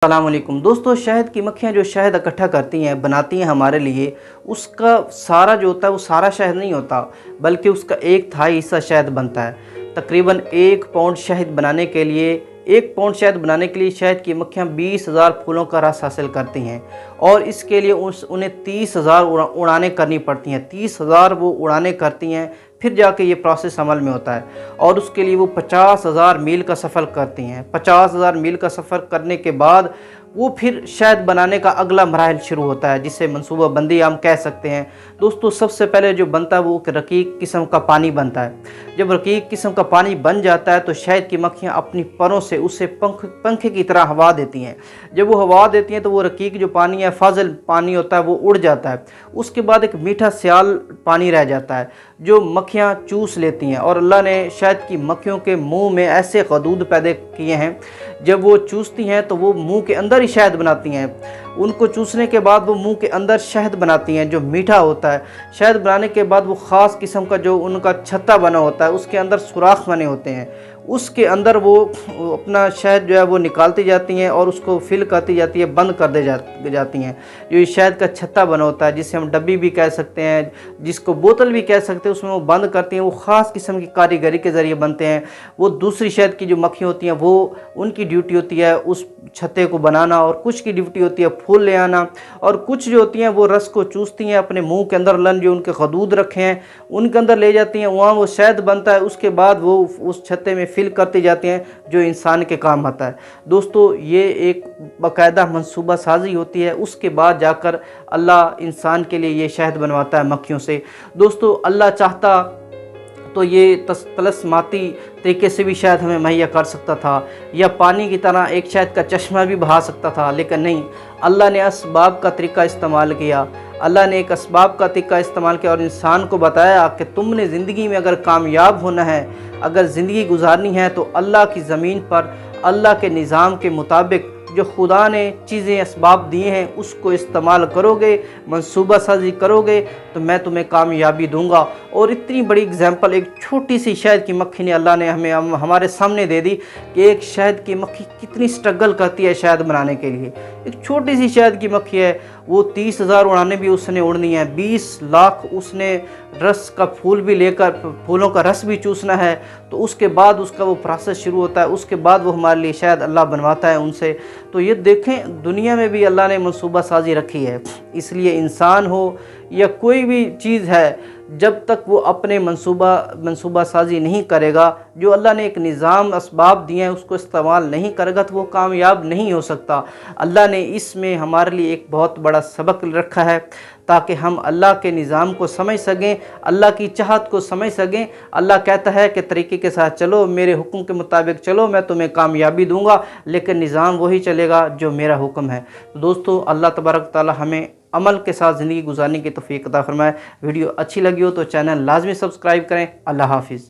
अस्सलामुअलैकुम दोस्तों, शहद की मक्खियाँ जो शहद इकट्ठा करती हैं, बनाती हैं हमारे लिए, उसका सारा जो होता है वो सारा शहद नहीं होता, बल्कि उसका एक तिहाई हिस्सा शहद बनता है। तकरीबन 1 पाउंड शहद बनाने के लिए 1 पाउंड शहद बनाने के लिए शहद की मक्खियाँ 20,000 फूलों का रस हासिल करती हैं और इसके लिए उन्हें 30,000 उड़ानें करनी पड़ती हैं। 30,000 वो उड़ानें करती हैं, फिर जाके ये प्रोसेस अमल में होता है और उसके लिए वो 50,000 मील का सफ़र करती हैं। 50,000 मील का सफ़र करने के बाद वो फिर शहद बनाने का अगला मराहल शुरू होता है, जिसे मनसूबाबंदी हम कह सकते हैं। दोस्तों, सबसे पहले जो बनता है वो एक रकीक किस्म का पानी बनता है। जब रकीक किस्म का पानी बन जाता है तो शहद की मक्खियाँ अपनी परों से उसे पंखे की तरह हवा देती हैं। जब वो हवा देती हैं तो वो रकीक जो पानी है, फाजिल पानी होता है, वो उड़ जाता है। उसके बाद एक मीठा स्याल पानी रह जाता है जो मक्खियाँ चूस लेती हैं और अल्लाह ने शहद की मक्खियों के मुंह में ऐसे खदूद पैदा किए हैं, जब वो चूसती हैं तो वो मुंह के अंदर ही शहद बनाती हैं। उनको चूसने के बाद वो मुंह के अंदर शहद बनाती हैं जो मीठा होता है। शहद बनाने के बाद वो ख़ास किस्म का जो उनका छत्ता बना होता है, उसके अंदर सुराख बने होते हैं, उसके अंदर वो अपना शहद जो है वो निकालती जाती हैं और उसको फिल करती जाती है, बंद कर जाती हैं। जो ये शहद का छत्ता बना होता है, जिसे हम डब्बी भी कह सकते हैं, जिसको बोतल भी कह सकते हैं, उसमें वो बंद करती हैं। वो ख़ास किस्म की कारीगरी के ज़रिए बनते हैं। वो दूसरी शहद की जो मक्खी होती हैं वो उनकी ड्यूटी होती है उस छत्ते को बनाना, और कुछ की ड्यूटी होती है फूल ले आना, और कुछ जो होती हैं वो रस को चूसती हैं, अपने मुंह के अंदर लन जो उनके खदूद रखे हैं उनके अंदर ले जाती हैं। वहाँ वो शहद बनता है, उसके बाद वो उस छत्ते में फिल करती जाती हैं जो इंसान के काम आता है। दोस्तों, ये एक बाकायदा मनसूबा साजी होती है, उसके बाद जाकर अल्लाह इंसान के लिए ये शहद बनवाता है मक्खियों से। दोस्तों, अल्लाह चाहता तो ये तलस्माती तरीके से भी शहद हमें मुहैया कर सकता था, या पानी की तरह एक शहद का चश्मा भी बहा सकता था, लेकिन नहीं, अल्लाह ने असबाब का तरीका इस्तेमाल किया। अल्लाह ने एक असबाब का तरीका इस्तेमाल किया और इंसान को बताया कि तुमने ज़िंदगी में अगर कामयाब होना है, अगर ज़िंदगी गुजारनी है, तो अल्लाह की ज़मीन पर अल्लाह के निज़ाम के मुताबिक जो खुदा ने चीज़ें असबाब दिए हैं उसको इस्तेमाल करोगे, मनसूबा साजी करोगे, तो मैं तुम्हें कामयाबी दूंगा। और इतनी बड़ी एग्जाम्पल एक छोटी सी शहद की मक्खी ने अल्लाह ने हमारे सामने दे दी कि एक शहद की मक्खी कितनी स्ट्रगल करती है शहद बनाने के लिए। एक छोटी सी शहद की मक्खी है, वो 30,000 उड़ाने भी उसने उड़नी है, 20 लाख उसने रस का फूल भी लेकर फूलों का रस भी चूसना है, तो उसके बाद उसका वो प्रोसेस शुरू होता है। उसके बाद वो हमारे लिए शायद अल्लाह बनवाता है उनसे। तो ये देखें, दुनिया में भी अल्लाह ने मनसूबा साजी रखी है। इसलिए इंसान हो या कोई भी चीज़ है, जब तक वो अपने मनसूबा साजी नहीं करेगा, जो अल्लाह ने एक निज़ाम असबाब दिए हैं उसको इस्तेमाल नहीं करेगा, तो वो कामयाब नहीं हो सकता। अल्लाह ने इसमें हमारे लिए एक बहुत बड़ा सबक रखा है ताकि हम अल्लाह के निज़ाम को समझ सकें, अल्लाह की चाहत को समझ सकें। अल्लाह कहता है कि तरीक़े के साथ चलो, मेरे हुक्म के मुताबिक चलो, मैं तुम्हें कामयाबी दूंगा, लेकिन निज़ाम वही चलेगा जो मेरा हुक्म है। तो दोस्तों, अल्लाह तबारक ताला हमें अमल के साथ ज़िंदगी गुजारने की तौफ़ीक़ अता फ़रमाए। वीडियो अच्छी लगी हो तो चैनल लाजमी सब्सक्राइब करें। अल्लाह हाफ़िज़।